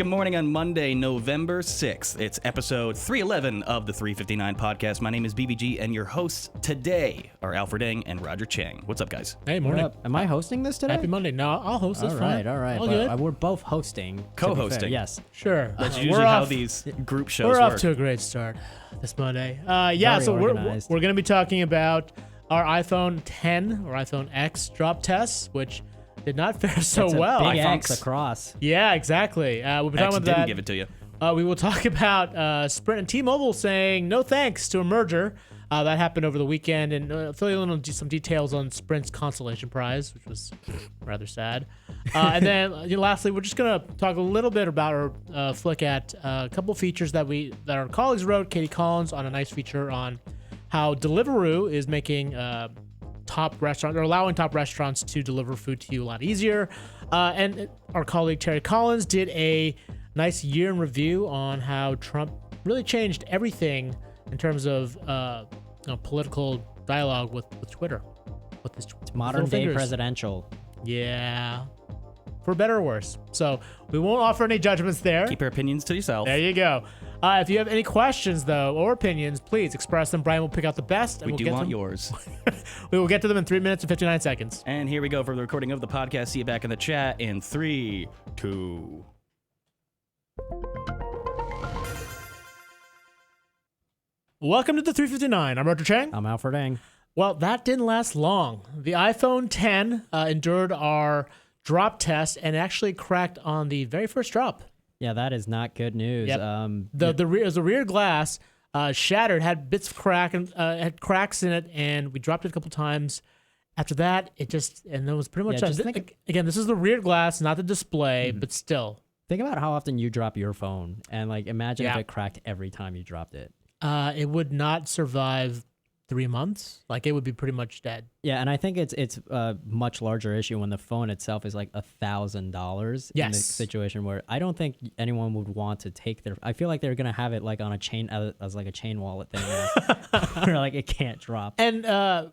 Good morning on Monday, November 6th. It's episode 311 of the 359 podcast. My name is BBG, and your hosts today are Alfred Ng and Roger Cheng. What's up, guys? Hey, morning. Am I hosting this today? Happy Monday. No, I'll host this. All right. All But, good. we're both hosting. Co-hosting. Yes. Sure. That's usually how these group shows We're work. off to a great start this Monday. Very so we're organized. going to be talking about our iPhone 10 or iPhone X drop tests, which did not fare so It's a well. big iPhones. X across. Yeah, exactly. We'll be X talking about didn't that. give it to you. We will talk about Sprint and T-Mobile saying no thanks to a merger. That happened over the weekend, and fill you in on some details on Sprint's consolation prize, which was rather sad. And then lastly, we're just going to talk a little bit about or flick at a couple features that our colleagues wrote. Katie Collins on a nice feature on how Deliveroo is making top restaurants or allowing top restaurants to deliver food to you a lot easier. And our colleague Terry Collins did a nice year in review on how Trump really changed everything in terms of political dialogue with Twitter. With this Modern day presidential. Yeah. For better or worse. So we won't offer any judgments there. Keep your opinions to yourself. There you go. If you have any questions, though, or opinions, please express them. Brian will pick out the best. And We we'll do get want them. yours. We will get to them in 3 minutes and 59 seconds. And here we go for the recording of the podcast. See you back in the chat in 3, 2. Welcome to the 359. I'm Roger Cheng. I'm Alfred Ng. Well, that didn't last long. The iPhone 10 endured our drop test and actually cracked on the very first drop. Yeah, that is not good news. Yep. The rear glass shattered, had bits of crack and had cracks in it, and we dropped it a couple times. After that, it was pretty much again. This is the rear glass, not the display, but still. Think about how often you drop your phone, and imagine Yeah. if it cracked every time you dropped it. It would not survive 3 months. It would be pretty much dead. Yeah, and I think it's a much larger issue when the phone itself is like $1,000. Yes. In a situation where I don't think anyone would want to take their. I feel like they're gonna have it on a chain as a chain wallet thing, where it can't drop. And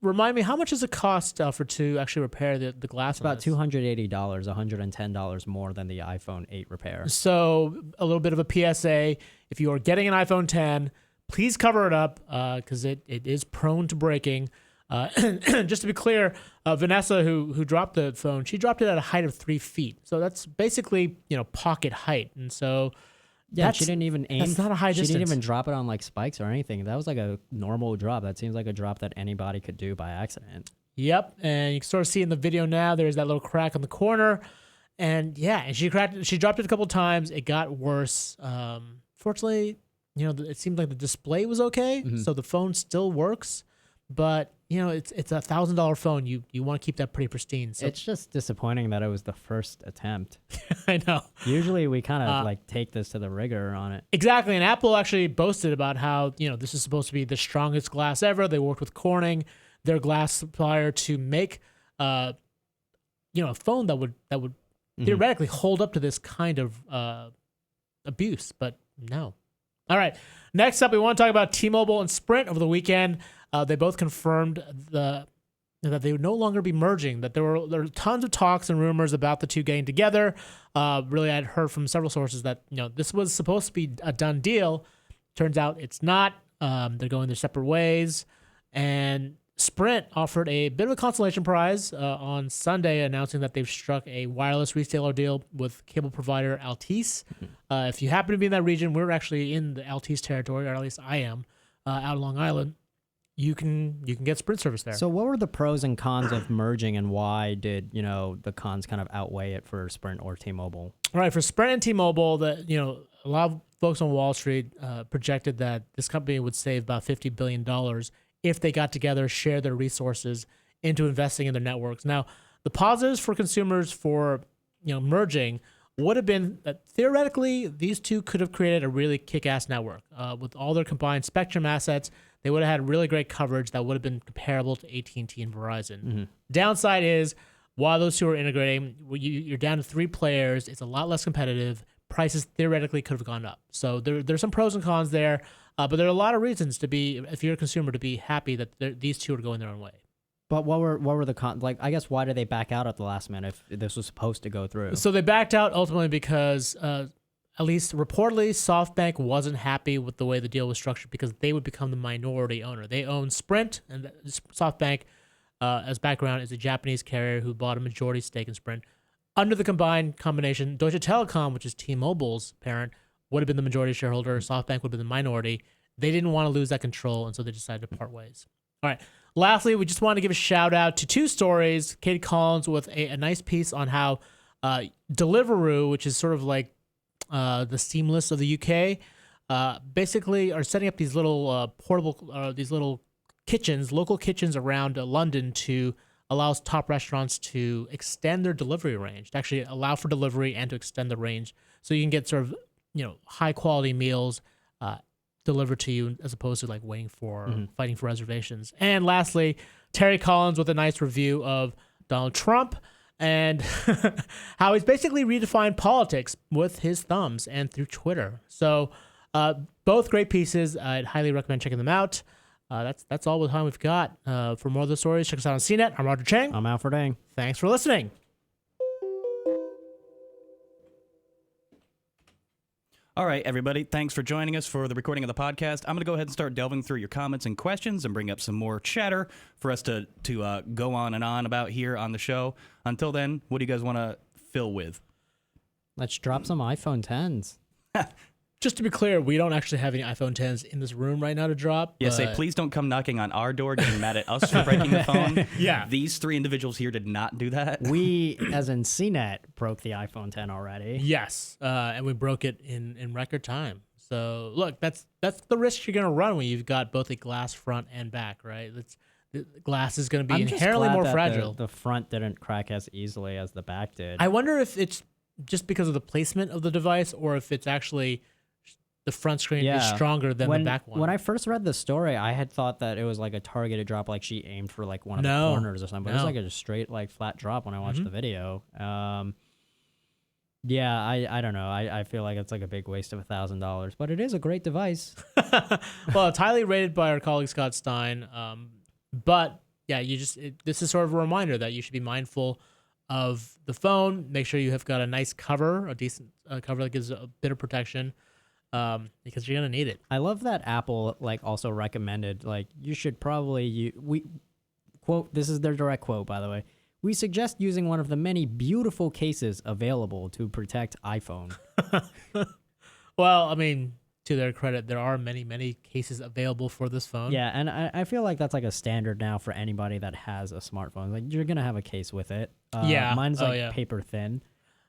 remind me, how much does it cost to actually repair the glass? It's about $280, $110 more than the iPhone 8 repair. So a little bit of a PSA: if you are getting an iPhone 10, please cover it up because it is prone to breaking. Just to be clear, Vanessa, who dropped the phone, she dropped it at a height of 3 feet. So that's basically pocket height, and so. Yeah, she didn't even aim. That's not a high distance. She didn't even drop it on spikes or anything. That was a normal drop. That seems like a drop that anybody could do by accident. Yep, and you can sort of see in the video now. There's that little crack on the corner, and she dropped it a couple times. It got worse. Fortunately, it seemed like the display was okay, so the phone still works. But it's a $1,000 phone. You want to keep that pretty pristine. So. It's just disappointing that it was the first attempt. I know. Usually we kind of take this to the rigor on it. Exactly, and Apple actually boasted about how this is supposed to be the strongest glass ever. They worked with Corning, their glass supplier, to make a phone that would theoretically hold up to this kind of abuse. But no. All right. Next up, we want to talk about T-Mobile and Sprint over the weekend. They both confirmed that they would no longer be merging, that there were tons of talks and rumors about the two getting together. Really, I'd heard from several sources that this was supposed to be a done deal. Turns out it's not. They're going their separate ways. And Sprint offered a bit of a consolation prize on Sunday, announcing that they've struck a wireless reseller deal with cable provider Altice. If you happen to be in that region, we're actually in the Altice territory, or at least I am, out on Long Island. You can get Sprint service there. So what were the pros and cons of merging, and why did the cons kind of outweigh it for Sprint or T-Mobile? All right, for Sprint and T-Mobile, a lot of folks on Wall Street projected that this company would save about $50 billion if they got together, share their resources into investing in their networks. Now, the positives for consumers for merging would have been that theoretically these two could have created a really kick-ass network with all their combined spectrum assets. They would have had really great coverage that would have been comparable to AT&T and Verizon. Downside is, while those two are integrating, you're down to 3 players. It's a lot less competitive. Prices theoretically could have gone up. So there's some pros and cons there, but there are a lot of reasons to be, if you're a consumer, to be happy that these two are going their own way. But what were the like? I guess why did they back out at the last minute if this was supposed to go through? So they backed out ultimately because, at least reportedly, SoftBank wasn't happy with the way the deal was structured because they would become the minority owner. They own Sprint, and SoftBank, as background, is a Japanese carrier who bought a majority stake in Sprint. Under the combined combination, Deutsche Telekom, which is T-Mobile's parent, would have been the majority shareholder. SoftBank would have been the minority. They didn't want to lose that control, and so they decided to part ways. All right. Lastly, we just want to give a shout out to two stories. Katie Collins with a nice piece on how Deliveroo, which is sort of like the Seamless of the UK, basically are setting up these little portable, these little kitchens, local kitchens around London to allow top restaurants to extend their delivery range, to actually allow for delivery and to extend the range, so you can get sort of high quality meals delivered to you as opposed to like waiting for fighting for reservations. And lastly, Terry Collins with a nice review of Donald Trump and how he's basically redefined politics with his thumbs and through Twitter. So both great pieces. I'd highly recommend checking them out. That's all the time we've got. For more of the stories, check us out on CNET. I'm Roger Cheng. I'm Alfred Ng. Thanks for listening. All right, everybody. Thanks for joining us for the recording of the podcast. I'm going to go ahead and start delving through your comments and questions and bring up some more chatter for us to go on and on about here on the show. Until then, what do you guys want to fill with? Let's drop some iPhone 10s. Just to be clear, we don't actually have any iPhone 10s in this room right now to drop. Yeah, say, please don't come knocking on our door getting mad at us for breaking the phone. Yeah. These three individuals here did not do that. We, as in CNET, broke the iPhone 10 already. Yes, and we broke it in record time. So look, that's the risk you're going to run when you've got both a glass front and back, right? The glass is going to be inherently more fragile. The front didn't crack as easily as the back did. I wonder if it's just because of the placement of the device or if it's actually the front screen is stronger than the back one. When I first read the story, I had thought that it was like a targeted drop, like she aimed for like one of the corners or something. But it was like a straight, like flat drop when I watched the video. Yeah, I don't know. I feel like it's like a big waste of $1,000, but it is a great device. Well, it's highly rated by our colleague Scott Stein. But yeah, this is sort of a reminder that you should be mindful of the phone. Make sure you have got a nice cover, a decent cover that gives a bit of protection. Because you're gonna need it. I love that Apple like also recommended like you should probably we quote, this is their direct quote by the way. We suggest using one of the many beautiful cases available to protect iPhone. Well, I mean, to their credit, there are many cases available for this phone. Yeah, and I feel like that's like a standard now for anybody that has a smartphone. Like you're gonna have a case with it. Mine's paper thin.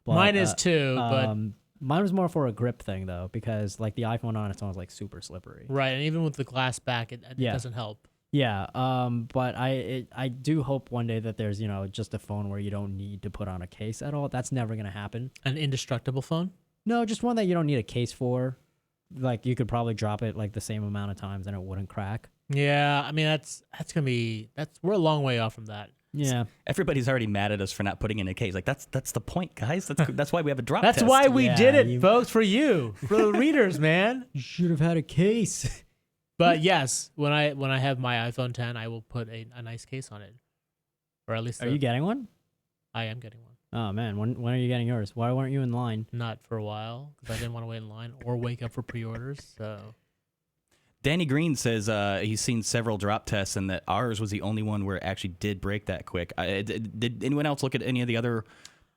But, mine is too, but. Mine was more for a grip thing though, because like the iPhone on its own is like super slippery. Right, and even with the glass back, it doesn't help. Yeah, but I do hope one day that there's just a phone where you don't need to put on a case at all. That's never gonna happen. An indestructible phone? No, just one that you don't need a case for. Like you could probably drop it like the same amount of times and it wouldn't crack. Yeah, I mean we're a long way off from that. Yeah, everybody's already mad at us for not putting in a case. Like that's the point, guys. That's why we have a drop test. That's why we did it, folks, for you, for the readers, man. You should have had a case. But yes, when I have my iPhone 10, I will put a nice case on it, or at least. Are you getting one? I am getting one. Oh man, when are you getting yours? Why weren't you in line? Not for a while because I didn't want to wait in line or wake up for pre-orders. So. Danny Green says he's seen several drop tests and that ours was the only one where it actually did break that quick. Did anyone else look at any of the other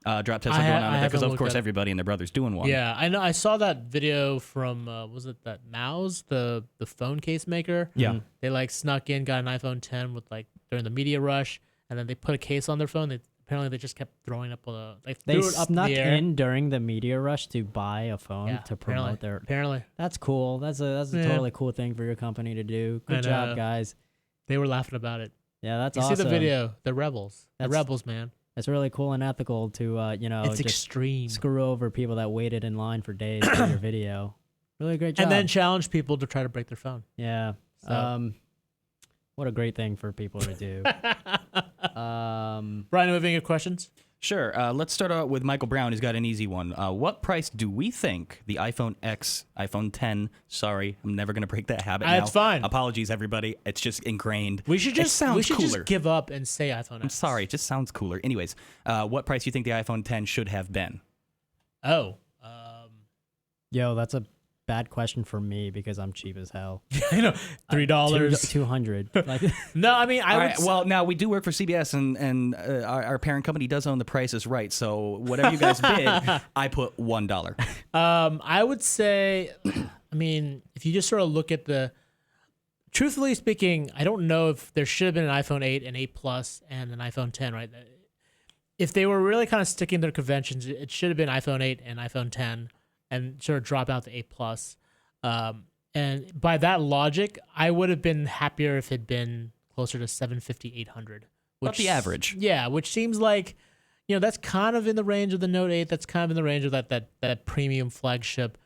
drop tests that are going on there? Because of course everybody and their brother's doing one. Yeah, I know. I saw that video from was it that Mouse, the phone case maker? Yeah, they like snuck in, got an iPhone 10 with like during the media rush, and then they put a case on their phone. Apparently they just kept throwing up they snuck in during the media rush to buy a phone to promote their. Apparently, that's cool. That's a totally cool thing for your company to do. Good job, guys. They were laughing about it. Yeah, that's awesome. awesome. See the video? The rebels. The rebels, man. It's really cool and ethical to it's just extreme. Screw over people that waited in line for days for your video. Really great job. And then challenge people to try to break their phone. Yeah. So. What a great thing for people to do. Brian, do we have any questions? Sure. Let's start out with Michael Brown. He's got an easy one. What price do we think the iPhone X, iPhone 10? Sorry, I'm never gonna break that habit. It's fine. Apologies, everybody. It's just ingrained. We should just cooler. just give up and say iPhone X. I'm sorry. It just sounds cooler. Anyways, what price do you think the iPhone 10 should have been? Oh, Yo, that's a bad question for me because I'm cheap as hell. I know, $3. $200. Like, No, I mean, All right. Well, now we do work for CBS, and our parent company does own The Price is Right. So whatever you guys bid, I put $1. I would say, I mean, if you just sort of look at truthfully speaking, I don't know if there should have been an iPhone 8, an 8 Plus, and an iPhone 10, right? If they were really kind of sticking to their conventions, it should have been iPhone 8 and iPhone 10, and sort of drop out the 8 Plus. And by that logic, I would have been happier if it had been closer to 750, 800. About the average. Yeah, which seems like, that's kind of in the range of the Note 8. That's kind of in the range of that premium flagship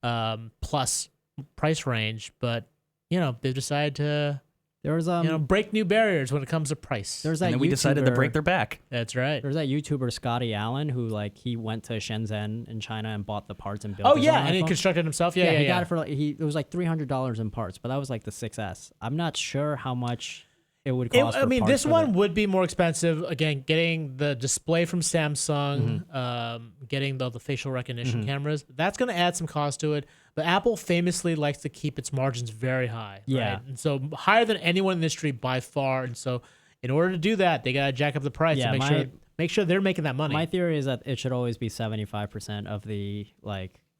plus price range. But, they've decided to, there was break new barriers when it comes to price. there's that And then we decided to YouTuber- break their back. That's right. There's that YouTuber Scotty Allen who he went to Shenzhen in China and bought the parts and built. Oh his yeah, own and he iPhone. constructed himself. Yeah, He got it for it was like $300 in parts, but that was like the 6S. I'm not sure how much it would cost. I mean, parts this for one would be more expensive. Again, getting the display from Samsung, getting the facial recognition cameras, that's going to add some cost to it. But Apple famously likes to keep its margins very high. Yeah. Right? And so higher than anyone in the industry by far. And so in order to do that, they got to jack up the price Yeah, to make sure they're making that money. My theory is that it should always be 75% of the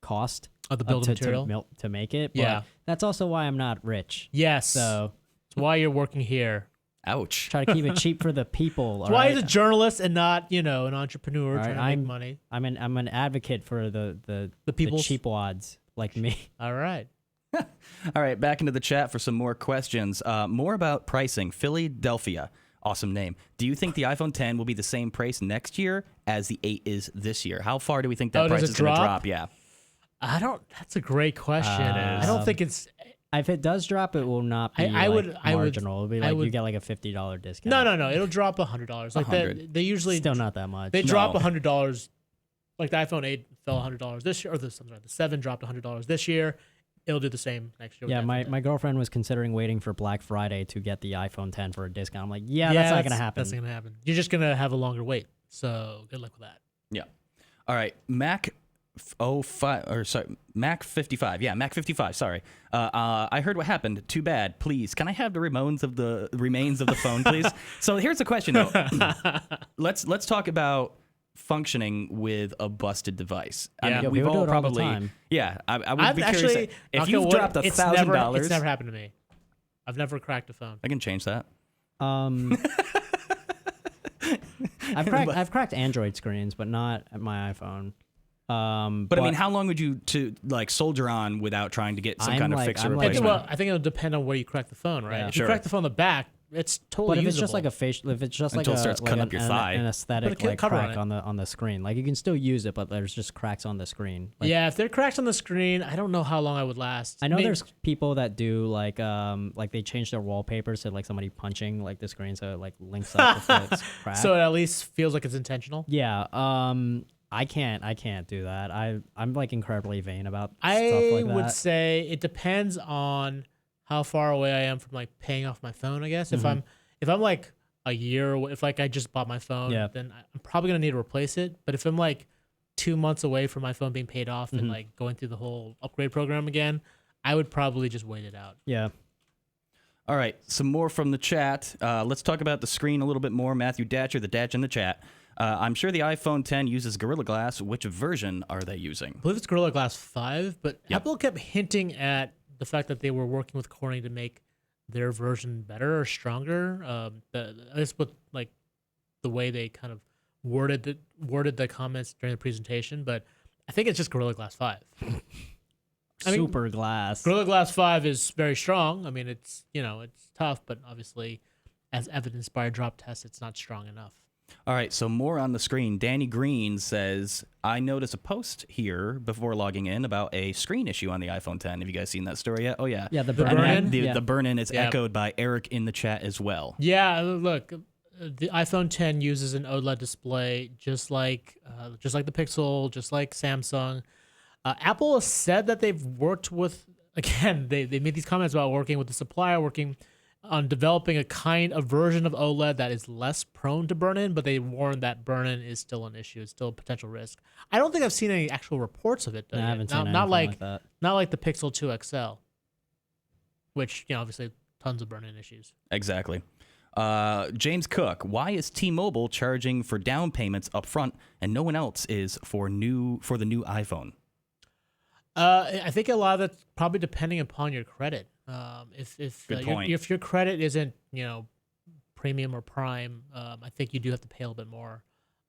cost Of the build material? to make it. But Yeah. that's also why I'm not rich. Yes. So That's why you're working here. Ouch. try to keep it cheap for the people. That's why he's a journalst and not, an entrepreneur All trying right, to make money. I'm an advocate for the people's- cheap wads like me. All right. All right, back into the chat for some more questions. More about pricing. Philadelphia. Awesome name. Do you think the iPhone 10 will be the same price next year as the 8 is this year? How far do we think that Oh, price does it is going to drop? drop? Yeah. That's a great question. I don't think it's. If it does drop, it will not be I would- marginal. It'll be I like would- you get like a $50 discount. No. It'll drop $100. Like $100. they usually Still not that much. they No. drop $100. Like the iPhone 8 fell $100 this year, or the 7 dropped $100 this year. It'll do the same next year. with Yeah, the iPhone 10. my girlfriend was considering waiting for Black Friday to get the iPhone 10 for a discount. I'm like, that's not gonna happen. That's not gonna happen. You're just gonna have a longer wait. So good luck with that. Yeah. All right. Mac 55. Yeah, Mac 55. Sorry. I heard what happened. Too bad. Please, can I have the remains of the phone, please? So here's the question, though. Let's talk about functioning with a busted device. I Yeah. mean, Yeah, we've people all do it all the probably. time. Yeah, I would I've be actually, curious if knock you've on wood, dropped it's never $1,000. happened to me. I've never cracked a phone. I can change that. I've cracked Android screens, but not my iPhone. But I mean, how long would you soldier on without trying to get some kind of fix or I'm like- replacement? I think it'll depend on where you crack the phone, right? Yeah. If Sure. you crack the phone in the back, it's totally But if usable. it's just like a facial, if it's just Until it like starts cutting up your thigh. an Put aesthetic a cover crack on on the screen, like you can still use it, but there's just cracks on the screen. Like, yeah, if they're cracks on the screen, I don't know how long I would last. I know Maybe- there's people that do like they change their wallpapers to like somebody punching like the screen so it like links up if it's cracked. so it at least feels like it's intentional. Yeah, I can't do that. I'm like incredibly vain about stuff I like that. would say it depends on how far away I am from like paying off my phone. I guess if I'm like a year away, if like I just bought my phone, Yeah. then I'm probably gonna need to replace it. But if I'm like 2 months away from my phone being paid off and like going through the whole upgrade program again, I would probably just wait it out. Yeah. All right, some more from the chat. Let's talk about the screen a little bit more. Matthew Datcher, the Datch in the chat. I'm sure the iPhone 10 uses Gorilla Glass. Which version are they using? I believe it's Gorilla Glass 5, but Yep. Apple kept hinting at the fact that they were working with Corning to make their version better or stronger. That's what like the way they kind of worded the comments during the presentation, but I think it's just Gorilla Glass 5. I mean, Super glass. Gorilla Glass 5 is very strong. I mean, it's it's tough, but obviously, as evidenced by a drop test, it's not strong enough. All right, so more on the screen. Danny Green says, I noticed a post here before logging in about a screen issue on the iPhone 10. Have you guys seen that story yet? Oh, yeah. Yeah, the The burn-in. burn-in? The, Yeah. the burn-in is Yeah. echoed by Eric in the chat as well. Yeah, look, the iPhone 10 uses an OLED display, just like the Pixel, just like Samsung. Apple has said that they've worked with. Again, they made these comments about working with the supplier, working on developing a version of OLED that is less prone to burn-in, but they warn that burn-in is still an issue. It's still a potential risk. I don't think I've seen any actual reports of it. Though, I haven't seen not anything like that. Not like the Pixel 2 XL, which obviously tons of burn-in issues. Exactly. James Cook, why is T-Mobile charging for down payments up front and no one else is for the new iPhone? I think a lot of that's probably depending upon your credit. If your credit isn't premium or prime, I think you do have to pay a little bit more.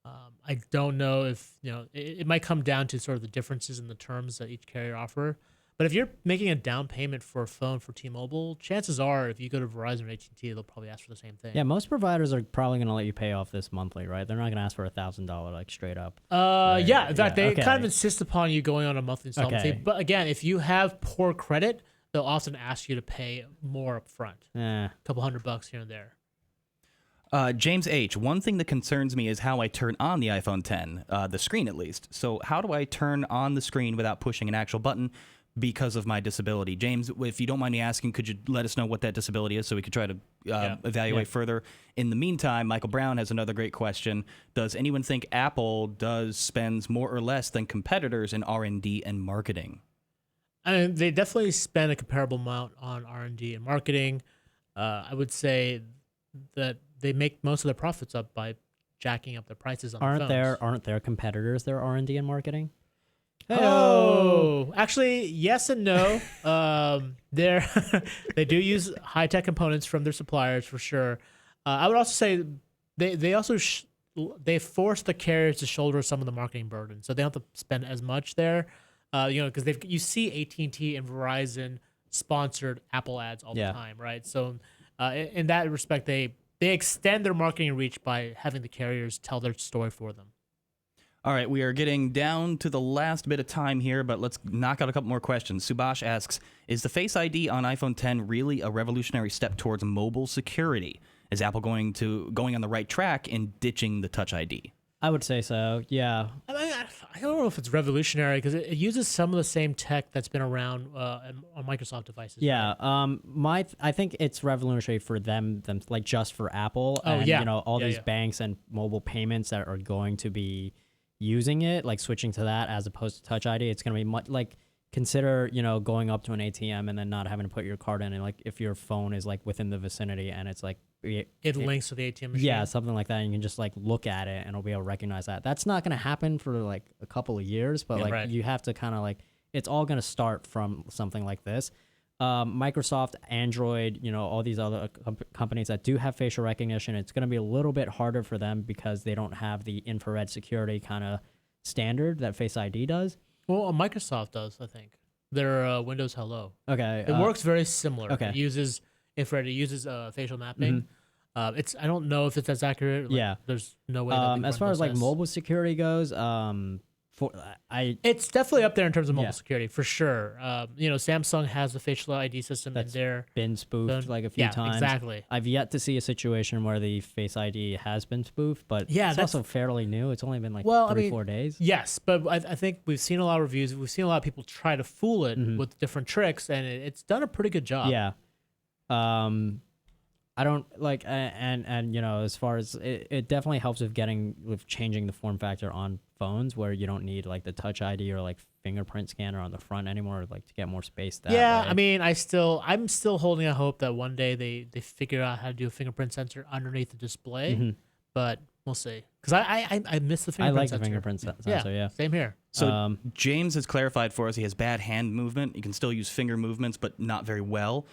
I don't know if it might come down to sort of the differences in the terms that each carrier offer. But if you're making a down payment for a phone for T-Mobile, chances are if you go to Verizon or AT&T, they'll probably ask for the same thing. Yeah, most providers are probably going to let you pay off this monthly, right? They're not going to ask for $1,000 like straight up. Yeah, in fact, they kind of okay. insist upon you going on a monthly installment fee. Okay. But again, if you have poor credit, they'll often ask you to pay more up front. A couple $100 here and there. James H., one thing that concerns me is how I turn on the iPhone 10, the screen at least. So how do I turn on the screen without pushing an actual button because of my disability? James, if you don't mind me asking, could you let us know what that disability is so we could try to evaluate further? In the meantime, Michael Brown has another great question. Does anyone think Apple spends more or less than competitors in R&D and marketing? I mean, they definitely spend a comparable amount on R&D and marketing. I would say that they make most of their profits up by jacking up their prices on the phones. Aren't there competitors their R&D and marketing? Oh, actually, yes and no. They do use high-tech components from their suppliers for sure. I would also say they also they force the carriers to shoulder some of the marketing burden, so they don't have to spend as much there. Because you see AT&T and Verizon sponsored Apple ads all the time, right? So in that respect, they extend their marketing reach by having the carriers tell their story for them. All right, we are getting down to the last bit of time here, but let's knock out a couple more questions. Subash asks, is the Face ID on iPhone 10 really a revolutionary step towards mobile security? Is Apple going on the right track in ditching the Touch ID? I would say so, yeah. I mean, I don't know if it's revolutionary because it uses some of the same tech that's been around on Microsoft devices. Yeah, right? I think it's revolutionary for them like just for Apple. Oh, and, yeah. All these banks and mobile payments that are going to be using it, like switching to that as opposed to Touch ID. It's going to be much like, consider, going up to an ATM and then not having to put your card in, and like if your phone is like within the vicinity and it's like it links to the ATM machine. Yeah, something like that. And you can just like look at it and it'll be able to recognize that. That's not going to happen for like a couple of years, but you have to kind of like, it's all going to start from something like this. Microsoft, Android, all these other companies that do have facial recognition, it's going to be a little bit harder for them because they don't have the infrared security kind of standard that Face ID does. Well, Microsoft does, I think. Their Windows Hello. Okay. It works very similar. Okay. It uses infrared. It uses facial mapping. I don't know if it's as accurate. Like, there's no way. That as far as like mobile security goes, it's definitely up there in terms of mobile security for sure. Samsung has the facial ID system that's in there. Been spoofed like a few times. Exactly. I've yet to see a situation where the Face ID has been spoofed, but it's also fairly new. It's only been like 3-4 days. Yes, but I think we've seen a lot of reviews. We've seen a lot of people try to fool it with different tricks, and it's done a pretty good job. Yeah. I don't like, and as far as it definitely helps with changing the form factor on phones where you don't need like the Touch ID or like fingerprint scanner on the front anymore, like to get more space that way. I mean, I'm still holding a hope that one day they figure out how to do a fingerprint sensor underneath the display, but we'll see. Because I miss the fingerprint sensor. I like the fingerprint sensor, yeah. Same here. So James has clarified for us he has bad hand movement. You can still use finger movements, but not very well.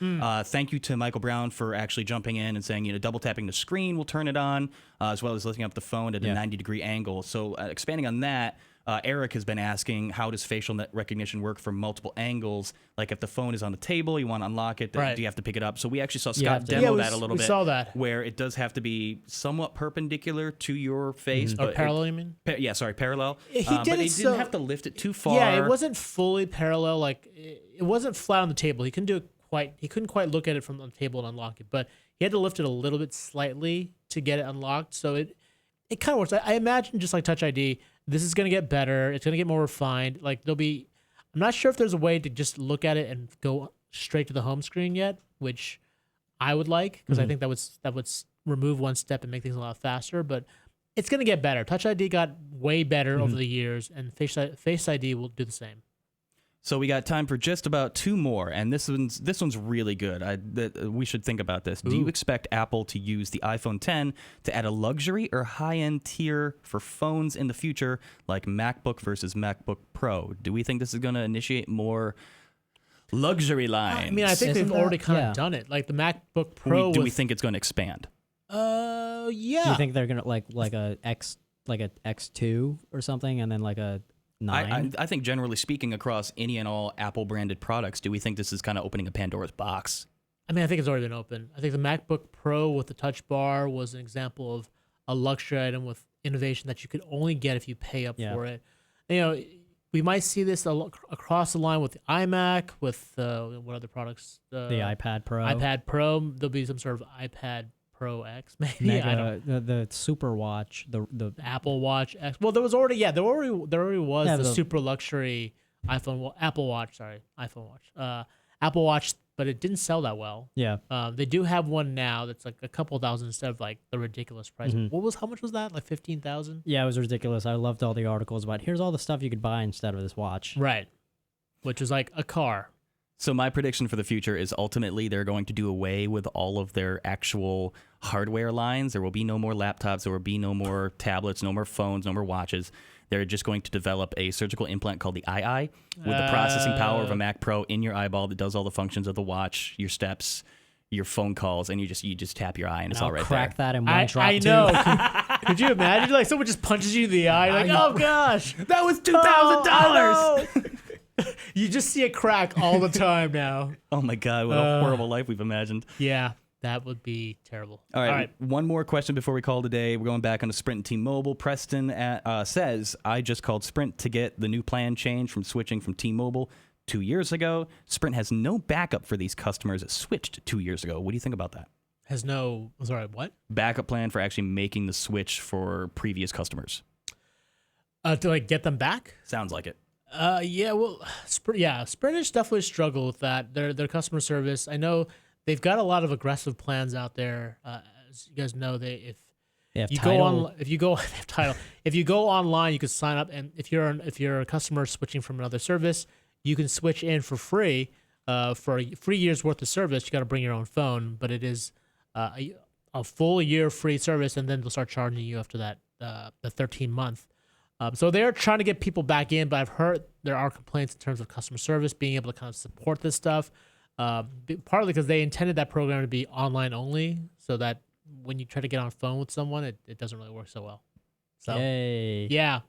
Thank you to Michael Brown for actually jumping in and saying, double tapping the screen will turn it on, as well as lifting up the phone at a 90-degree angle. So expanding on that, Eric has been asking, how does facial recognition work from multiple angles? Like if the phone is on the table, you want to unlock it, do you have to pick it up? So we actually saw Scott demo that a little bit. We saw that. Where it does have to be somewhat perpendicular to your face. Or parallel, you mean? Parallel. He but he didn't have to lift it too far. Yeah, it wasn't fully parallel. Like it wasn't flat on the table. He couldn't quite look at it from the table and unlock it. But he had to lift it a little bit slightly to get it unlocked. So it kind of works. I imagine just like Touch ID, this is gonna get better. It's gonna get more refined. Like I'm not sure if there's a way to just look at it and go straight to the home screen yet, which I would like, because I think that would remove one step and make things a lot faster. But it's gonna get better. Touch ID got way better over the years, and Face ID will do the same. So we got time for just about 2 more, and this one's really good. We should think about this. Do you expect Apple to use the iPhone 10 to add a luxury or high-end tier for phones in the future, like MacBook versus MacBook Pro? Do we think this is going to initiate more luxury lines? I mean, I think they've already kind of done it. Like the MacBook Pro. Do we think it's going to expand? Yeah. Do you think they're gonna like a X2 or something, and then like a 9? I think generally speaking, across any and all Apple branded products, do we think this is kind of opening a Pandora's box? I mean, I think it's already been open. I think the MacBook Pro with the Touch Bar was an example of a luxury item with innovation that you could only get if you pay up for it. You know, we might see this across the line with the iMac, with what other products? The iPad Pro. iPad Pro. There'll be some sort of iPad Pro X, maybe. The Super Watch, the Apple Watch X. Well, there already was the super luxury Apple Watch, but it didn't sell that well. Yeah. They do have one now that's like a couple thousand instead of like the ridiculous price. How much was that? Like 15,000? Yeah, it was ridiculous. I loved all the articles about here's all the stuff you could buy instead of this watch. Right. Which is like a car. So my prediction for the future is ultimately they're going to do away with all of their actual hardware lines. There will be no more laptops. There will be no more tablets, no more phones, no more watches. They're just going to develop a surgical implant called the II with the processing power of a Mac Pro in your eyeball that does all the functions of the watch, your steps, your phone calls, and you just tap your eye and it's all right there. Crack that in one drop. I know. Could you imagine? Like someone just punches you in the eye. Like, oh gosh, that was $2,000. You just see a crack all the time now. Oh my God, what a horrible life we've imagined. Yeah, that would be terrible. All right, one more question before we call today. We're going back on to Sprint and T-Mobile. Preston says, I just called Sprint to get the new plan change from switching from T-Mobile 2 years ago. Sprint has no backup for these customers that switched 2 years ago. What do you think about that? What? Backup plan for actually making the switch for previous customers. To like get them back? Sounds like it. Sprint has definitely struggled with that. Their customer service. I know they've got a lot of aggressive plans out there. As you guys know, if you go online, you can sign up, and if you're a customer switching from another service, you can switch in for free. For a free year's worth of service, you got to bring your own phone, but it is a full year free service, and then they'll start charging you after that the 13-month. So they're trying to get people back in, but I've heard there are complaints in terms of customer service, being able to kind of support this stuff. Partly because they intended that program to be online only, so that when you try to get on a phone with someone, it doesn't really work so well. So Yay. Yeah,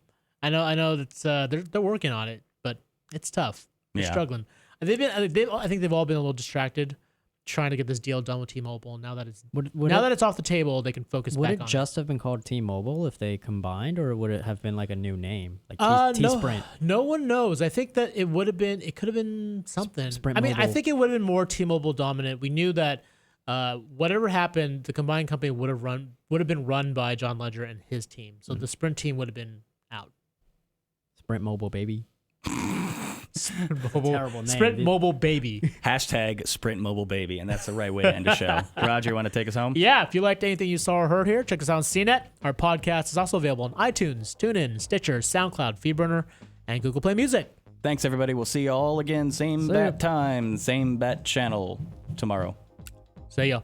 I know that they're working on it, but it's tough. They're struggling. I think they've all been a little distracted trying to get this deal done with T-Mobile. Now that it's off the table, they can focus back on it. Would it just have been called T-Mobile if they combined, or would it have been like a new name, like T-Sprint? No one knows. I think that it could have been something. Sprint I mean, Mobile. I think it would have been more T-Mobile dominant. We knew that whatever happened, the combined company would have been run by John Ledger and his team. So the Sprint team would have been out. Sprint Mobile, baby. Terrible name. Sprint Mobile Baby. Hashtag Sprint Mobile Baby, and that's the right way to end the show. Roger, you want to take us home? Yeah, if you liked anything you saw or heard here, check us out on CNET. Our podcast is also available on iTunes, TuneIn, Stitcher, SoundCloud, FeedBurner, and Google Play Music. Thanks, everybody. We'll see you all again, same bat time, same bat channel tomorrow. See ya.